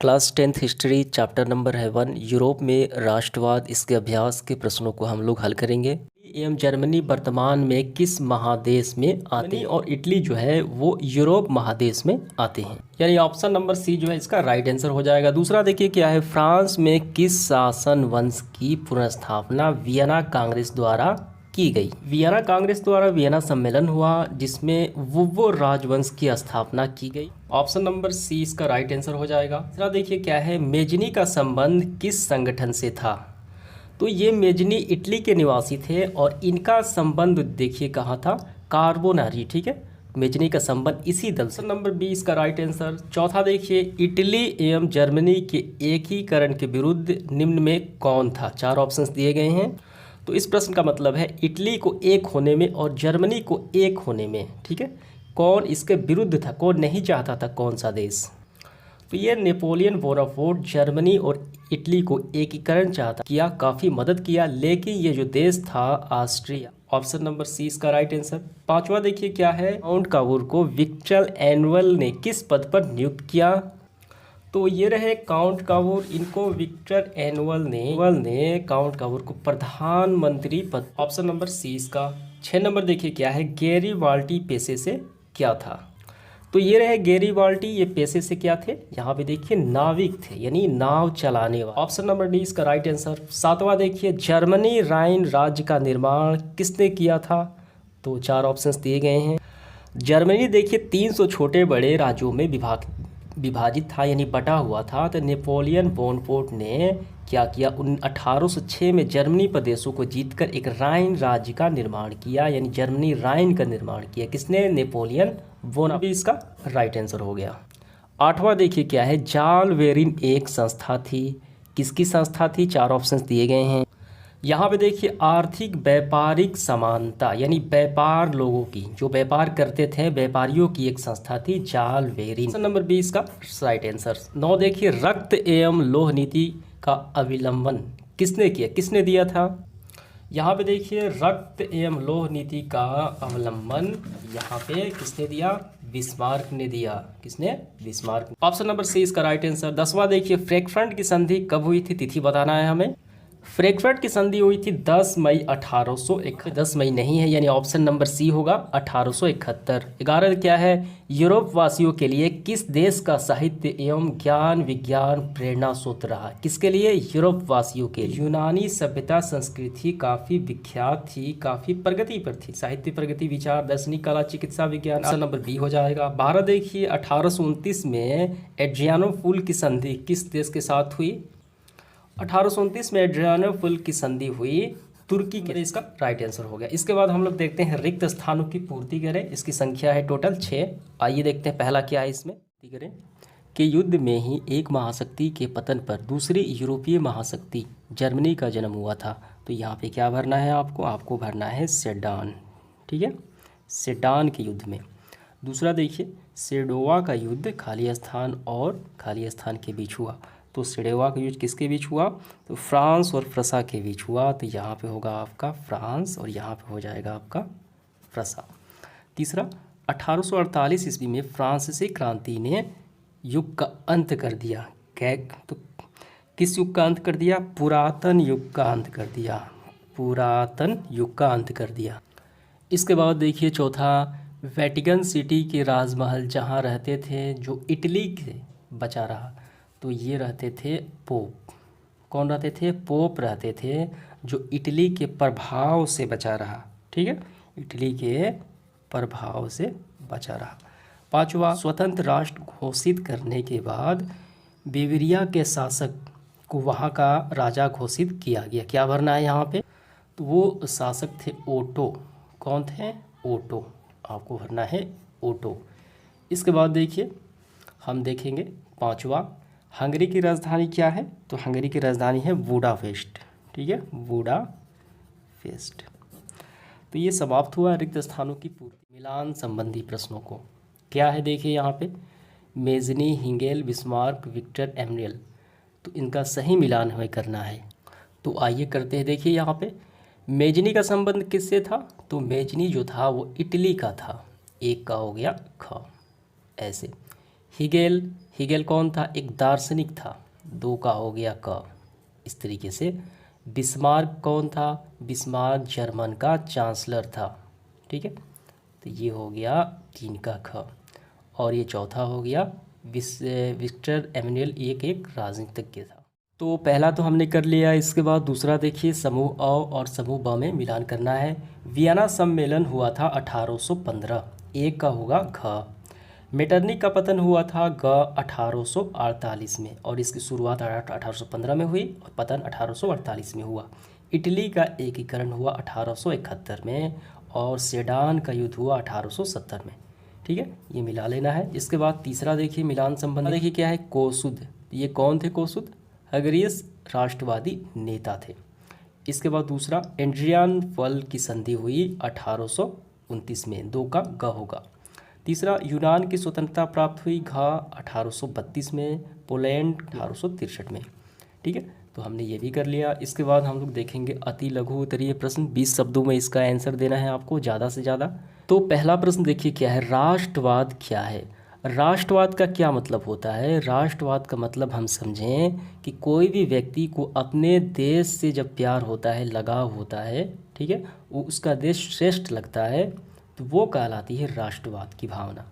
Class 10th history chapter number है 1 Europe में राष्ट्रवाद। इसके अभ्यास के प्रश्नों को हम लोग हल करेंगे। एवं जर्मनी वर्तमान में किस महादेश में आते हैं? और इटली जो है वो यूरोप महादेश में आते हैं, यानी ऑप्शन नंबर सी जो है इसका राइट आंसर हो जाएगा। दूसरा देखिए क्या है, फ्रांस में किस शासन वंश की पुनर्स्थापना वियना कांग्रेस द्वारा की गई? वियना कांग्रेस द्वारा वियना सम्मेलन हुआ जिसमें वो राजवंश की स्थापना की गई। ऑप्शन नंबर सी इसका राइट आंसर हो जाएगा। तीसरा देखिए क्या है, मेजनी का संबंध किस संगठन से था? तो ये मेजनी इटली के निवासी थे और इनका संबंध देखिए कहाँ था, कार्बोनारी। ठीक है, मेजनी का संबंध इसी दल से। नंबर बी इसका राइट आंसर। चौथा देखिए, इटली एवं जर्मनी के एकीकरण के विरुद्ध निम्न में कौन था? चार ऑप्शंस दिए गए हैं। तो इस प्रश्न का मतलब है इटली को एक होने में और जर्मनी को एक होने में, ठीक है, कौन इसके विरुद्ध था, कौन नहीं चाहता था, कौन सा देश? तो ये नेपोलियन बोनापार्ट जर्मनी और इटली को एकीकरण चाहता किया, काफ़ी मदद किया, लेकिन ये जो देश था ऑस्ट्रिया। ऑप्शन नंबर सी इसका राइट आंसर। पांचवा देखिए क्या है, काउंट कावूर को विक्टर एनुअल ने किस पद पर नियुक्त किया? तो ये रहे काउंट कावूर, इनको विक्टर एनुअल ने काउंट कावूर को प्रधानमंत्री पद। ऑप्शन नंबर सी इसका। 6 नंबर देखिए क्या है, गैरीबाल्डी पेशे से क्या था? तो ये रहे गैरीबाल्डी, ये पेशे से क्या थे? यहाँ पे देखिए नाविक थे, यानी नाव चलाने वाले। ऑप्शन नंबर डी इसका राइट आंसर। सातवां देखिए, जर्मनी राइन राज्य का निर्माण किसने किया था? तो चार ऑप्शंस दिए गए हैं। जर्मनी देखिए 300 छोटे बड़े राज्यों में विभाजित था, यानी बटा हुआ था। तो नेपोलियन बोनापार्ट ने क्या किया, 1806 में जर्मनी प्रदेशों को जीतकर एक राइन राज्य का निर्माण किया, यानी जर्मनी राइन का निर्माण किया। किसने? Napoleon Bonaparte. इसका राइट आंसर हो गया। आठवां देखिए क्या है, जाल वेरिन एक संस्था थी, किसकी संस्था थी? चार ऑप्शंस दिए गए हैं। यहाँ पे देखिए आर्थिक व्यापारिक समानता, यानी व्यापार लोगों की, जो व्यापार करते थे व्यापारियों की एक संस्था थी, जाल वेरिन। नंबर 20 का राइट आंसर। 9 देखिए, रक्त एवं लोह नीति का अवलंबन किसने किया, किसने दिया था? यहाँ पे देखिए रक्त एवं लोह नीति का अवलंबन यहाँ पे किसने दिया? बिस्मार्क ने दिया। किसने? बिस्मार्क। ऑप्शन नंबर सी इसका राइट आंसर। 10वां देखिए, फ्रैंकफर्ट की संधि कब हुई थी? तिथि बताना है हमें। फ्रैंकफर्ट की संधि हुई थी 10 मई 1871। 10 मई नहीं है, यानी ऑप्शन नंबर सी होगा 1871। 11 क्या है, यूरोप वासियों के लिए किस देश का साहित्य एवं ज्ञान विज्ञान प्रेरणा स्रोत रहा? किसके लिए? यूरोप वासियों के लिए। यूनानी सभ्यता संस्कृति काफ़ी विख्यात थी, काफ़ी प्रगति पर थी, साहित्य प्रगति, विचार, दार्शनिक, कला, चिकित्सा, विज्ञान। ऑप्शन नंबर बी हो जाएगा। 12 देखिए, 1829 में एड्रियानोपुल की संधि किस देश के साथ हुई? 1829 में एड्रियानोपुल की संधि हुई तुर्की के। इसका राइट आंसर हो गया। इसके बाद हम लोग देखते हैं रिक्त स्थानों की पूर्ति करें। इसकी संख्या है टोटल 6। आइए देखते हैं पहला क्या है इसमें। पूर्ति करें कि युद्ध में ही एक महाशक्ति के पतन पर दूसरी यूरोपीय महाशक्ति जर्मनी का जन्म हुआ था। तो यहाँ पे क्या भरना है आपको भरना है सेडान। ठीक है, सेडान के युद्ध में। दूसरा देखिए, सेडोवा का युद्ध खालिस्तान और खालिस्तान के बीच हुआ। तो सेडोवा का युद्ध किसके बीच हुआ? तो फ्रांस और फ्रसा के बीच हुआ। तो यहाँ पे होगा आपका फ्रांस और यहाँ पे हो जाएगा आपका फ्रसा। तीसरा, 1848 ईस्वी में फ्रांसीसी क्रांति ने युग का अंत कर दिया। तो किस युग का अंत कर दिया? पुरातन युग का अंत कर दिया। पुरातन युग का अंत कर दिया। इसके बाद देखिए चौथा, वेटिकन सिटी के राजमहल जहाँ रहते थे, जो इटली से बचा रहा, तो ये रहते थे पोप। कौन रहते थे? पोप रहते थे, जो इटली के प्रभाव से बचा रहा। ठीक है, इटली के प्रभाव से बचा रहा। पांचवा, स्वतंत्र राष्ट्र घोषित करने के बाद बेविरिया के शासक को वहाँ का राजा घोषित किया गया। क्या भरना है यहाँ पे? तो वो शासक थे ओटो। कौन थे? ओटो। आपको भरना है ओटो। इसके बाद देखिए हम देखेंगे पांचवा, हंगरी की राजधानी क्या है? तो हंगरी की राजधानी है बुडापेस्ट। ठीक है, बुडापेस्ट। तो ये समाप्त हुआ रिक्त स्थानों की पूर्ति। मिलान संबंधी प्रश्नों को क्या है देखिए यहाँ पे, मेजनी, हिंगेल, बिस्मार्क, विक्टर एनुअल। तो इनका सही मिलान हमें करना है। तो आइए करते हैं। देखिए यहाँ पे मेजनी का संबंध किससे था? तो मेजनी जो था वो इटली का था। एक का हो गया ख, ऐसे। हिगेल, हेगेल कौन था? एक दार्शनिक था। 2 का हो गया क। इस तरीके से बिस्मार्क कौन था? बिस्मार्क जर्मन का चांसलर था। ठीक है, तो ये हो गया 3 का ख। और ये चौथा हो गया विक्टर एमेनुएल, एक राजनीतिज्ञ था। तो पहला तो हमने कर लिया। इसके बाद दूसरा देखिए, समूह अ और समूह ब में मिलान करना है। वियना सम्मेलन हुआ था 1815, एक का होगा घ। मेटरनिक का पतन हुआ था ग 1848 में, और इसकी शुरुआत 1815 में हुई और पतन 1848 में हुआ। इटली का एकीकरण हुआ 1871 में, और सेडान का युद्ध हुआ 1870 में। ठीक है, ये मिला लेना है। इसके बाद तीसरा देखिए मिलान संबंध, देखिए क्या है, कोसुद। ये कौन थे कोसुद? हंगेरियन राष्ट्रवादी नेता थे। इसके बाद दूसरा, एड्रियान फल की संधि हुई 1829 में, 2 का ग होगा। तीसरा, यूनान की स्वतंत्रता प्राप्त हुई घ 1832 में, पोलैंड 1863 में। ठीक है, तो हमने ये भी कर लिया। इसके बाद हम लोग देखेंगे अति लघु उत्तरीय प्रश्न, 20 शब्दों में इसका आंसर देना है आपको ज़्यादा से ज़्यादा। तो पहला प्रश्न देखिए क्या है, राष्ट्रवाद क्या है? राष्ट्रवाद का क्या मतलब होता है? राष्ट्रवाद का मतलब हम समझें कि कोई भी व्यक्ति को अपने देश से जब प्यार होता है, लगाव होता है, ठीक है, वो उसका देश श्रेष्ठ लगता है, तो वो कहलाती है राष्ट्रवाद की भावना।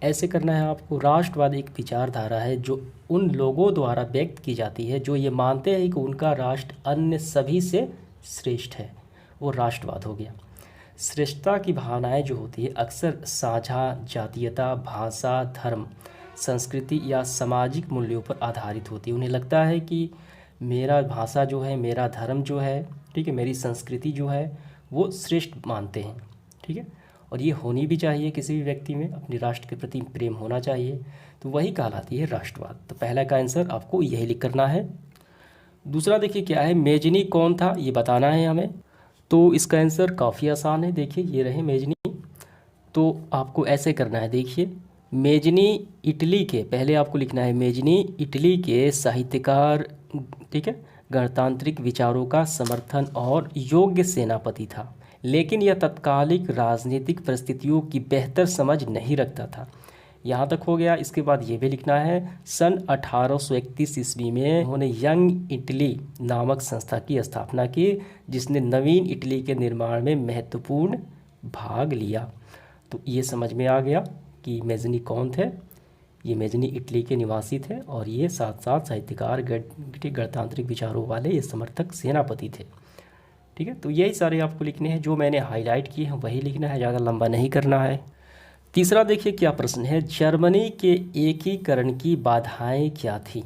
ऐसे करना है आपको। राष्ट्रवाद एक विचारधारा है जो उन लोगों द्वारा व्यक्त की जाती है जो ये मानते हैं कि उनका राष्ट्र अन्य सभी से श्रेष्ठ है, वो राष्ट्रवाद हो गया। श्रेष्ठता की भावनाएं जो होती है अक्सर साझा जातीयता, भाषा, धर्म, संस्कृति या सामाजिक मूल्यों पर आधारित होती है। उन्हें लगता है कि मेरा भाषा जो है, मेरा धर्म जो है, ठीक है, मेरी संस्कृति जो है, वो श्रेष्ठ मानते हैं। ठीक है, और ये होनी भी चाहिए। किसी भी व्यक्ति में अपने राष्ट्र के प्रति प्रेम होना चाहिए, तो वही कहलाती है राष्ट्रवाद। तो पहला का आंसर आपको यही लिख करना है। दूसरा देखिए क्या है, मेजनी कौन था, ये बताना है हमें। तो इसका आंसर काफ़ी आसान है। देखिए ये रहे मेजनी। तो आपको ऐसे करना है, देखिए मेजनी इटली के, पहले आपको लिखना है मेजनी इटली के साहित्यकार, ठीक है, गणतांत्रिक विचारों का समर्थन और योग्य सेनापति था, लेकिन यह तत्कालिक राजनीतिक परिस्थितियों की बेहतर समझ नहीं रखता था। यहाँ तक हो गया। इसके बाद ये भी लिखना है, सन 1831 ईस्वी में उन्होंने यंग इटली नामक संस्था की स्थापना की, जिसने नवीन इटली के निर्माण में महत्वपूर्ण भाग लिया। तो ये समझ में आ गया कि मेजनी कौन थे। ये मेजनी इटली के निवासी थे, और ये साथ साथ साहित्यकार, गणतांत्रिक विचारों वाले ये समर्थक सेनापति थे। ठीक है, तो यही सारे आपको लिखने हैं, जो मैंने हाईलाइट किए हैं वही लिखना है, ज़्यादा लंबा नहीं करना है। तीसरा देखिए क्या प्रश्न है, जर्मनी के एकीकरण की बाधाएं क्या थी?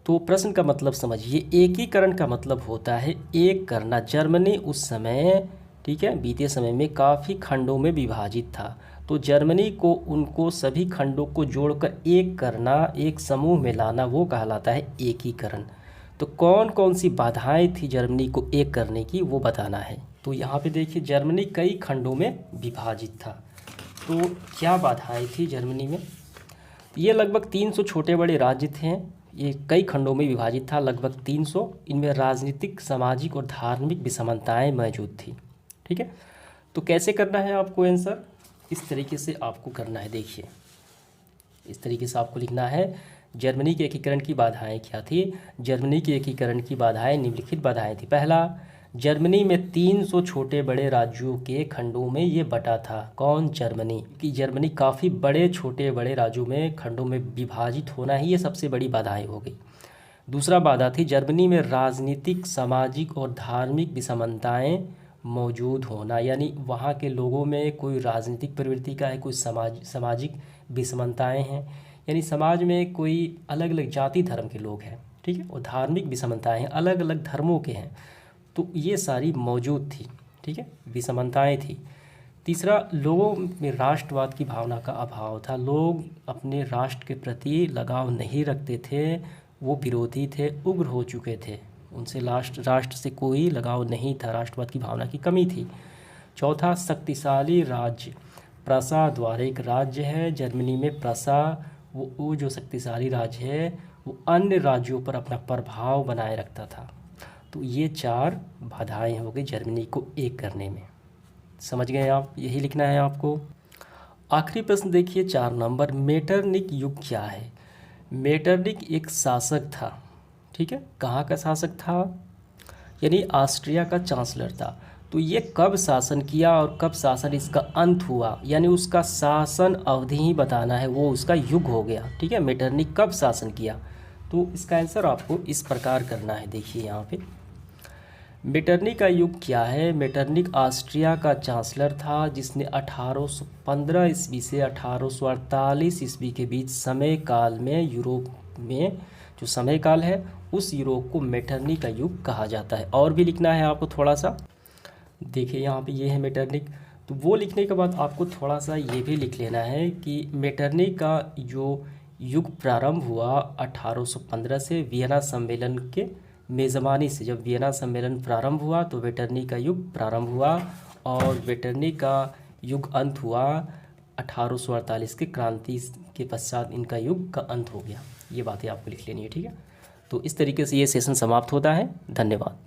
तो प्रश्न का मतलब समझिए। एकीकरण का मतलब होता है एक करना। जर्मनी उस समय, ठीक है, बीते समय में काफ़ी खंडों में विभाजित था, तो जर्मनी को उनको सभी खंडों को जोड़कर एक करना, एक समूह में लाना, वो कहलाता है एकीकरण। तो कौन कौन सी बाधाएं थी जर्मनी को एक करने की, वो बताना है। तो यहाँ पे देखिए जर्मनी कई खंडों में विभाजित था, तो क्या बाधाएं थी जर्मनी में? ये लगभग 300 छोटे बड़े राज्य थे। ये कई खंडों में विभाजित था, लगभग 300। इनमें राजनीतिक, सामाजिक और धार्मिक विषमताएं मौजूद थी। ठीक है, तो कैसे करना है आपको आंसर? इस तरीके से आपको करना है। देखिए इस तरीके से आपको लिखना है, जर्मनी के एकीकरण की बाधाएं क्या थी? जर्मनी के एकीकरण की बाधाएं निम्नलिखित बाधाएं थी। पहला, जर्मनी में 300 छोटे बड़े राज्यों के खंडों में ये बटा था। कौन? जर्मनी। कि जर्मनी काफ़ी बड़े छोटे बड़े राज्यों में, खंडों में विभाजित होना ही ये सबसे बड़ी बाधाएं हो गई। दूसरा बाधा थी जर्मनी में राजनीतिक, सामाजिक और धार्मिक विषमताएं मौजूद होना, यानी वहाँ के लोगों में कोई राजनीतिक प्रवृत्ति का है, कोई सामाजिक विषमताएं हैं, यानी समाज में कोई अलग अलग जाति धर्म के लोग हैं, ठीक है, और धार्मिक विषमताएं हैं, अलग अलग धर्मों के हैं, तो ये सारी मौजूद थी। ठीक है, विषमताएं थी। तीसरा, लोगों में राष्ट्रवाद की भावना का अभाव था। लोग अपने राष्ट्र के प्रति लगाव नहीं रखते थे, वो विरोधी थे, उग्र हो चुके थे, उनसे राष्ट्र से कोई लगाव नहीं था, राष्ट्रवाद की भावना की कमी थी। चौथा, शक्तिशाली राज्य। प्रसा द्वारा एक राज्य है जर्मनी में, प्रसा वो जो शक्तिशाली राज्य है वो अन्य राज्यों पर अपना प्रभाव बनाए रखता था। तो ये 4 बाधाएं हो गई जर्मनी को एक करने में। समझ गए आप? यही लिखना है आपको। आखिरी प्रश्न देखिए 4 नंबर, मेटरनिक युग क्या है? मेटरनिक एक शासक था, ठीक है, कहाँ का शासक था, यानी ऑस्ट्रिया का चांसलर था। तो ये कब शासन किया और कब शासन इसका अंत हुआ, यानी उसका शासन अवधि ही बताना है, वो उसका युग हो गया, ठीक है। मेटरनिक कब शासन किया, तो इसका आंसर आपको इस प्रकार करना है। देखिए यहाँ पे मेटरनिक का युग क्या है। मेटरनिक ऑस्ट्रिया का चांसलर था जिसने 1815 ईस्वी से 1848 ईस्वी के बीच समय काल में यूरोप में जो समय काल है उस यूरोप को मेटरनिक का युग कहा जाता है। और भी लिखना है आपको थोड़ा सा, देखिए यहाँ पे ये है मेटरनिक। तो वो लिखने के बाद आपको थोड़ा सा ये भी लिख लेना है कि मेटरनिक का जो युग प्रारंभ हुआ 1815 से वियना सम्मेलन के मेज़बानी से। जब वियना सम्मेलन प्रारंभ हुआ तो मेटरनिक का युग प्रारंभ हुआ और मेटरनिक का युग अंत हुआ 1848 के क्रांति के पश्चात इनका युग का अंत हो गया। ये बातें आपको लिख लेनी है, ठीक है। तो इस तरीके से ये सेशन समाप्त होता है। धन्यवाद।